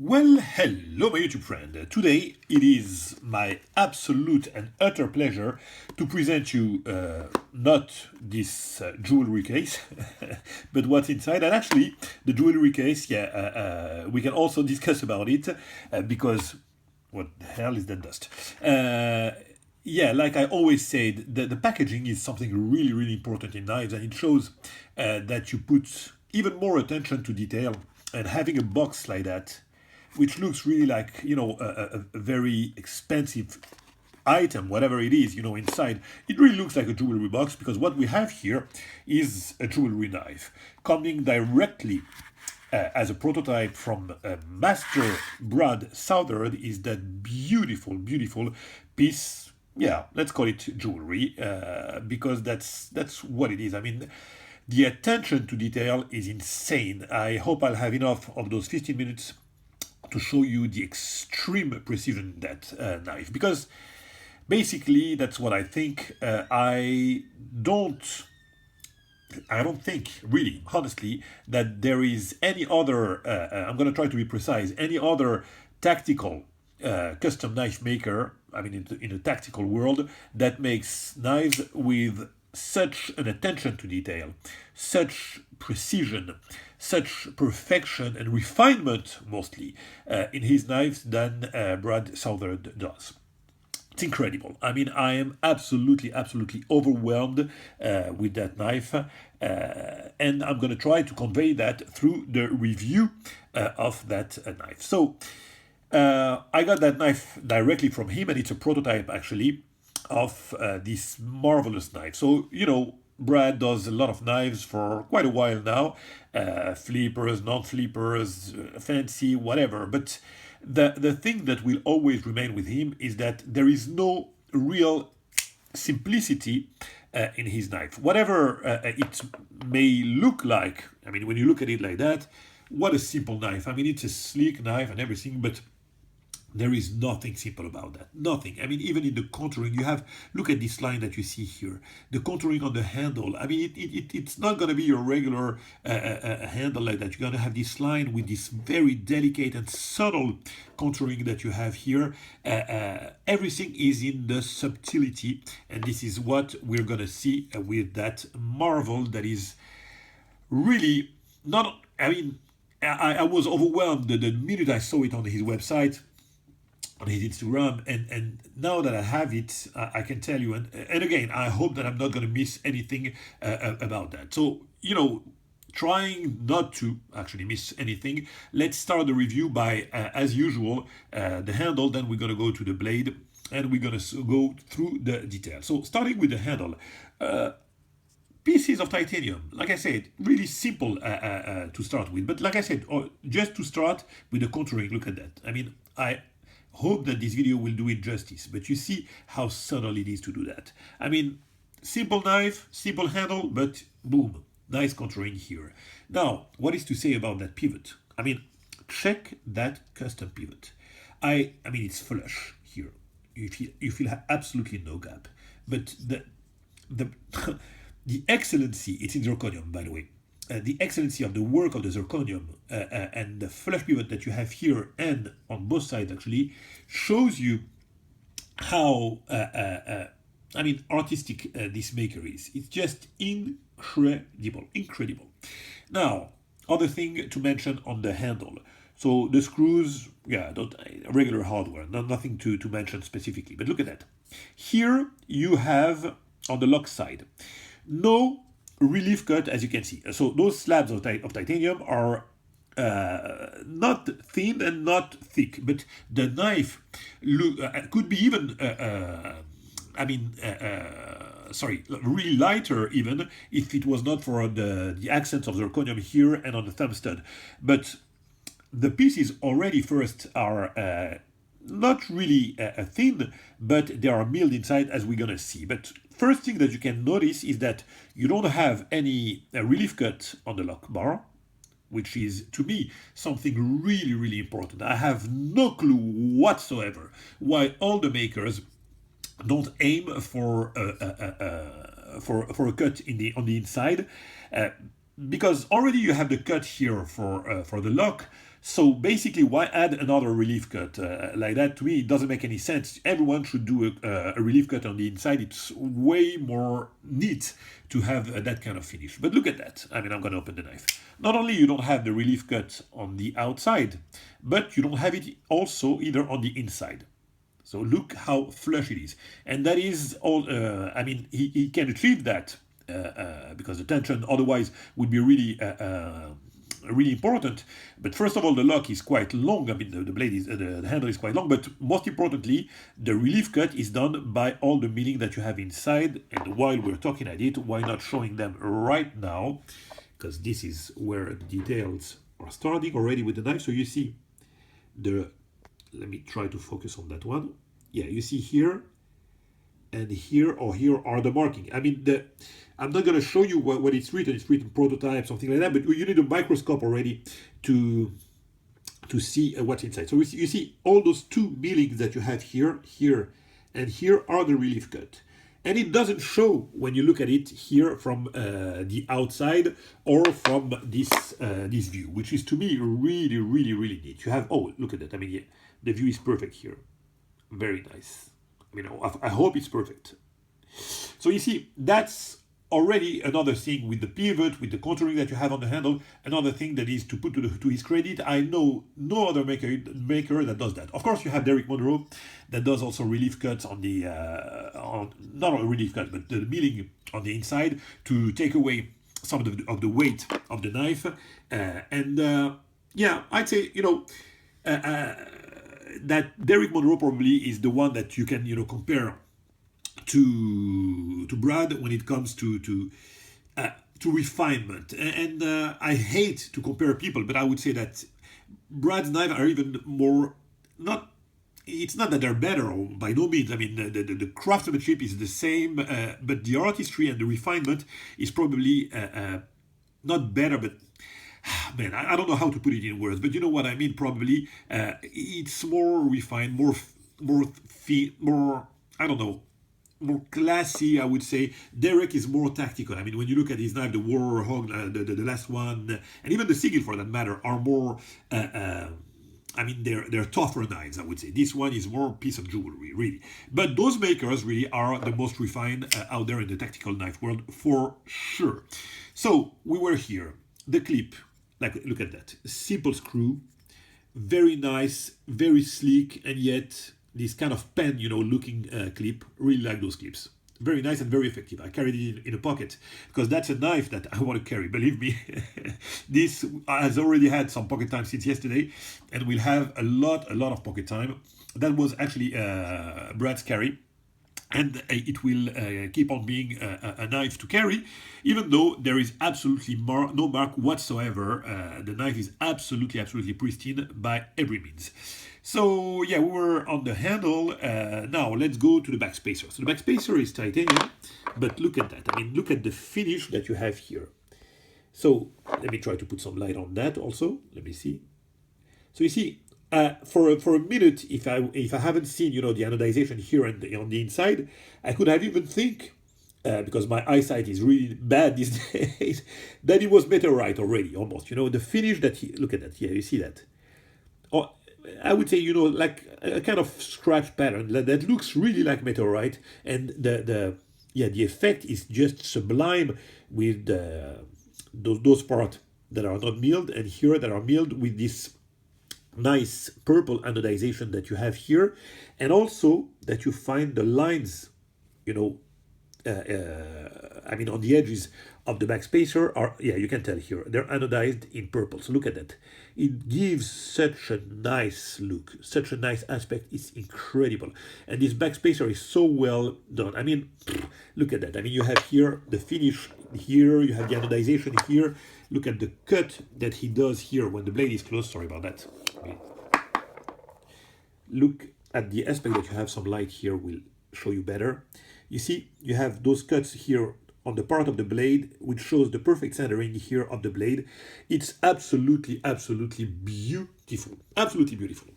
Well, hello, my YouTube friend. Today it is my absolute and utter pleasure to present you not this jewelry case, but what's inside. And actually, the jewelry case, we can also discuss about it because what the hell is that dust? Like I always said, the packaging is something really, really important in knives, and it shows that you put even more attention to detail. And having a box like that, which looks really like, a very expensive item, whatever it is, inside, it really looks like a jewelry box, because what we have here is a jewelry knife coming directly as a prototype from Master Brad Southard. Is that beautiful, beautiful piece. Yeah, let's call it jewelry, because that's what it is. I mean, the attention to detail is insane. I hope I'll have enough of those 15 minutes to show you the extreme precision in that knife, because basically that's what I think. I don't think, really, honestly, that there is any other, I'm going to try to be precise, any other tactical custom knife maker, I mean, in the tactical world, that makes knives with such an attention to detail, such precision, such perfection and refinement, mostly, in his knives than Brad Southard does. It's incredible. I mean, I am absolutely, absolutely overwhelmed with that knife, and I'm going to try to convey that through the review of that knife. So, I got that knife directly from him, and it's a prototype, actually, of this marvelous knife. So, Brad does a lot of knives for quite a while now, flippers, non-flippers, fancy, whatever. But the thing that will always remain with him is that there is no real simplicity in his knife. Whatever it may look like, I mean, when you look at it like that, what a simple knife. I mean, it's a sleek knife and everything, but there is nothing simple about that. Nothing. I mean, even in the contouring, look at this line that you see here. The contouring on the handle. I mean, it's not going to be your regular handle like that. You're going to have this line with this very delicate and subtle contouring that you have here. Everything is in the subtlety, and this is what we're going to see with that marvel that is really not, I mean, I was overwhelmed the minute I saw it on his website, on his Instagram, and now that I have it, I can tell you, and again, I hope that I'm not going to miss anything about that. So, trying not to actually miss anything, let's start the review by, as usual, the handle, then we're going to go to the blade, and we're going to go through the details. So, starting with the handle, pieces of titanium, like I said, really simple to start with, but like I said, just to start with the contouring, look at that. I mean, I hope that this video will do it justice, but you see how subtle it is to do that. I mean, simple knife, simple handle, but boom, nice contouring here. Now, what is to say about that pivot? I mean, check that custom pivot. I mean, it's flush here. You feel absolutely no gap, but the excellency, it's in zirconium, by the way. The excellency of the work of the zirconium and the flush pivot that you have here and on both sides actually shows you how artistic this maker is. It's just incredible. Now, other thing to mention on the handle. So the screws, regular hardware, nothing to mention specifically. But look at that. Here you have on the lock side no relief cut, as you can see. So those slabs of titanium are not thin and not thick, but the knife could be even, really lighter even if it was not for the accents of zirconium here and on the thumb stud. But the pieces already first are not really thin, but they are milled inside, as we're gonna see. But first thing that you can notice is that you don't have any relief cut on the lock bar, which is, to me, something really, really important. I have no clue whatsoever why all the makers don't aim for a cut on the inside, because already you have the cut here for the lock. So basically, why add another relief cut like that? To me, it doesn't make any sense. Everyone should do a relief cut on the inside. It's way more neat to have that kind of finish. But look at that. I mean, I'm going to open the knife. Not only you don't have the relief cut on the outside, but you don't have it also either on the inside. So look how flush it is. And that is all, I mean, he can achieve that because the tension otherwise would be really really important. But first of all, the lock is quite long. I mean, the blade is the handle is quite long. But most importantly, the relief cut is done by all the milling that you have inside. And while we're talking at it, why not showing them right now? Because this is where the details are starting already with the knife. So you see the. Let me try to focus on that one. Yeah, you see here and here or here are the marking. I mean, I'm not going to show you what it's written. It's written prototype, something like that, but you need a microscope already to see what's inside. So you see all those two millings that you have here, here, and here are the relief cut. And it doesn't show when you look at it here from the outside or from this view, which is to me really, really, really neat. You have, oh, look at that. I mean, yeah, the view is perfect here. Very nice. I mean, I hope it's perfect. So you see, that's already another thing with the pivot, with the contouring that you have on the handle. Another thing that is to put to his credit. I know no other maker that does that. Of course, you have Derek Monroe that does also relief cuts on the not a relief cut, but the milling on the inside to take away some of the weight of the knife. Yeah, I'd say that Derek Monroe probably is the one that you can compare to Brad when it comes to refinement. And I hate to compare people, but I would say that Brad's knives are even more not. It's not that they're better, or by no means. I mean, the craftsmanship is the same, but the artistry and the refinement is probably not better, but. Man, I don't know how to put it in words, but you know what I mean. Probably it's more refined, more I don't know, more classy. I would say Derek is more tactical. I mean, when you look at his knife, the Warhawk, the last one, and even the Sigil for that matter, are more. I mean, they're tougher knives. I would say this one is more piece of jewelry, really. But those makers really are the most refined out there in the tactical knife world for sure. So we were here. The clip. Like, look at that. Simple screw, very nice, very sleek, and yet this kind of pen, looking clip. Really like those clips. Very nice and very effective. I carried it in a pocket because that's a knife that I want to carry. Believe me, this has already had some pocket time since yesterday, and will have a lot of pocket time. That was actually Brad's carry. And it will keep on being a knife to carry, even though there is absolutely no mark whatsoever. The knife is absolutely pristine by every means. So yeah, we were on the handle. Now let's go to the backspacer. So the backspacer is titanium, but look at that. I mean, look at the finish that you have here. So let me try to put some light on that also. Let me see. So you see, for a minute, if I haven't seen the anodization here and on the inside, I could have even think because my eyesight is really bad these days that it was meteorite already almost. The finish that look at that. Yeah, you see that. Oh, I would say like a kind of scratch pattern that looks really like meteorite, and the effect is just sublime with those parts that are not milled and here that are milled with this nice purple anodization that you have here, and also that you find the lines, I mean on the edges of the backspacer are, you can tell here, they're anodized in purple. So look at that. It gives such a nice look, such a nice aspect. It's incredible. And this backspacer is so well done. I mean, look at that. I mean, you have here the finish here, you have the anodization here. Look at the cut that he does here when the blade is closed. Sorry about that. Look at the aspect that you have some light here will show you better. You see, you have those cuts here on the part of the blade, which shows the perfect centering here of the blade. It's absolutely beautiful. Absolutely beautiful.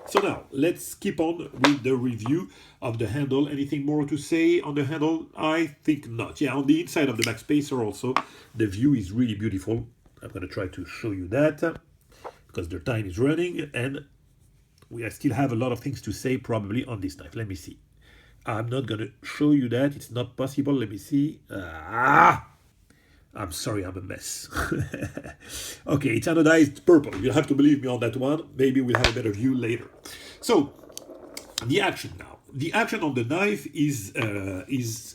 So now, let's keep on with the review of the handle. Anything more to say on the handle? I think not. Yeah, on the inside of the backspacer also, the view is really beautiful. I'm going to try to show you that, because the time is running and we still have a lot of things to say probably on this knife. Let me see. I'm not going to show you that. It's not possible. Let me see. I'm sorry, I'm a mess. Okay, it's anodized purple. You'll have to believe me on that one. Maybe we'll have a better view later. So, the action now. The action on the knife is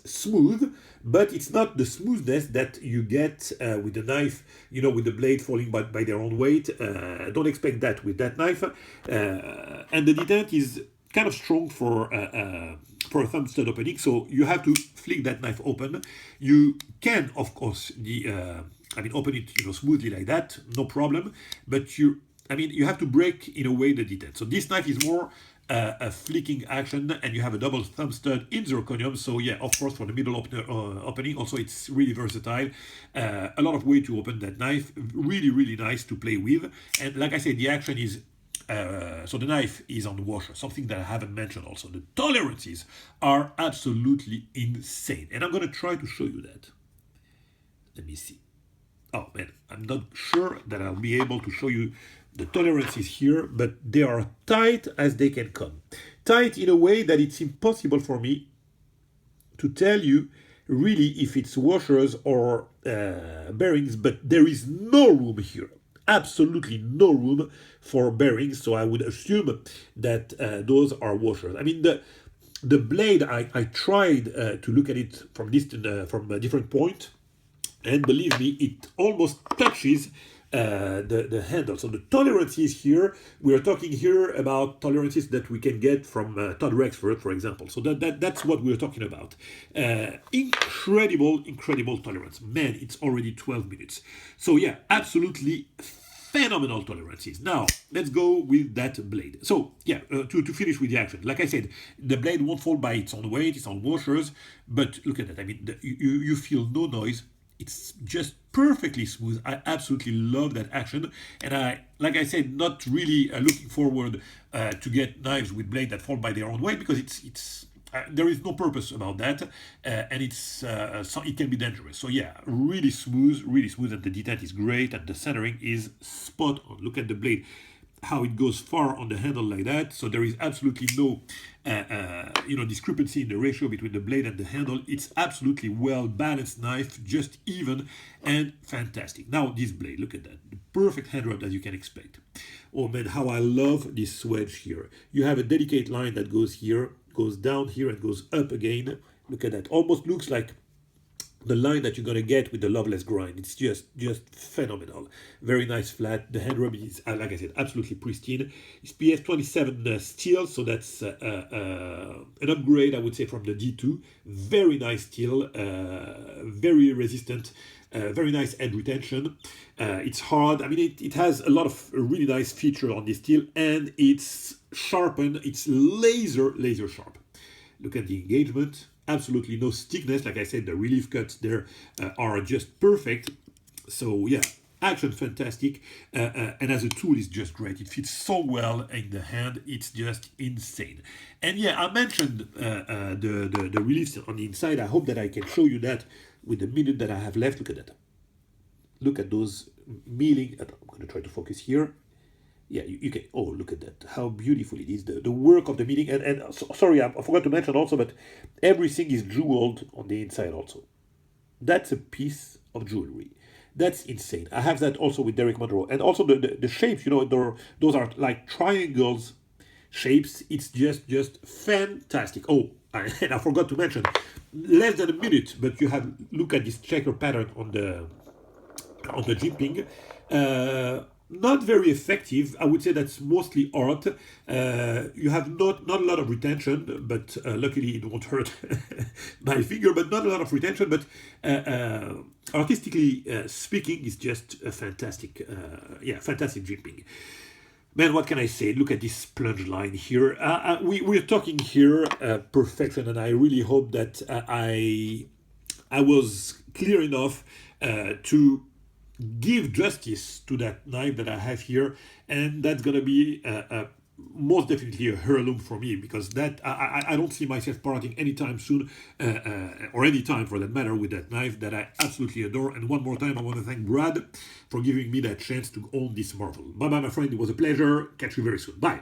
smooth, but it's not the smoothness that you get with the knife, you know, with the blade falling by their own weight. Don't expect that with that knife. And the detent is kind of strong for a thumb stud opening, so you have to flick that knife open. You can, of course, open it, you know, smoothly like that, no problem. But you have to break in a way the detent. So this knife is more a flicking action, and you have a double thumb stud in zirconium. So yeah, of course, for the middle opening, also it's really versatile. A lot of way to open that knife. Really, really nice to play with. And like I said, the action is. So the knife is on the washer, something that I haven't mentioned also. The tolerances are absolutely insane. And I'm going to try to show you that. Let me see. Oh man, I'm not sure that I'll be able to show you the tolerances here, but they are tight as they can come. Tight in a way that it's impossible for me to tell you really if it's washers or bearings, but there is no room here. Absolutely no room for bearings, so I would assume that those are washers. I mean, the blade, I tried to look at it from a different point, and believe me, it almost touches the handle. So the tolerances here, we are talking here about tolerances that we can get from Todd Rexford, for example. So that's what we're talking about. Incredible tolerance. Man, it's already 12 minutes. So yeah, absolutely phenomenal tolerances. Now, let's go with that blade. So yeah, to finish with the action. Like I said, the blade won't fall by its own weight, it's on washers, but look at that. I mean, you feel no noise. It's just perfectly smooth. I absolutely love that action. And like I said, not really looking forward to get knives with blade that fall by their own weight, because it's there is no purpose about that, and it can be dangerous. So yeah, really smooth, and the detent is great, and the centering is spot on. Look at the blade, how it goes far on the handle like that. So there is absolutely no discrepancy in the ratio between the blade and the handle. It's absolutely well balanced knife, just even and fantastic. Now this blade, look at that, the perfect hand rub as you can expect. Oh man, how I love this wedge here. You have a delicate line that goes here, goes down here, and goes up again. Look at that, almost looks like the line that you're going to get with the Loveless grind. It's just phenomenal. Very nice flat. The hand rub is, like I said, absolutely pristine. It's PS27 steel, so that's an upgrade, I would say, from the D2. Very nice steel, very resistant, very nice edge retention. It's hard. I mean, it has a lot of really nice feature on this steel, and it's sharpened. It's laser sharp. Look at the engagement. Absolutely no stickness. Like I said, the relief cuts there are just perfect. So yeah, action fantastic. And as a tool, it's just great. It fits so well in the hand. It's just insane. And yeah, I mentioned the reliefs on the inside. I hope that I can show you that with the minute that I have left. Look at that. Look at those milling. I'm going to try to focus here. Yeah, you can. Oh, look at that! How beautiful it is. The work of the milling, and sorry, I forgot to mention also, but everything is jeweled on the inside also. That's a piece of jewelry. That's insane. I have that also with Derek Monroe, and also the shapes. You know, those are like triangles shapes. It's just fantastic. Oh, and I forgot to mention, less than a minute, but you have look at this checker pattern on the jimping. Not very effective. I would say that's mostly art. You have not a lot of retention, but luckily it won't hurt my finger, but not a lot of retention. But artistically speaking, it's just a fantastic, fantastic jimping. Man, what can I say? Look at this plunge line here. We're talking here perfection, and I really hope that I was clear enough to give justice to that knife that I have here, and that's gonna be most definitely a heirloom for me, because that I don't see myself parting anytime soon, or any time for that matter, with that knife that I absolutely adore. And one more time, I want to thank Brad for giving me that chance to own this marvel. Bye bye, my friend. It was a pleasure. Catch you very soon. Bye.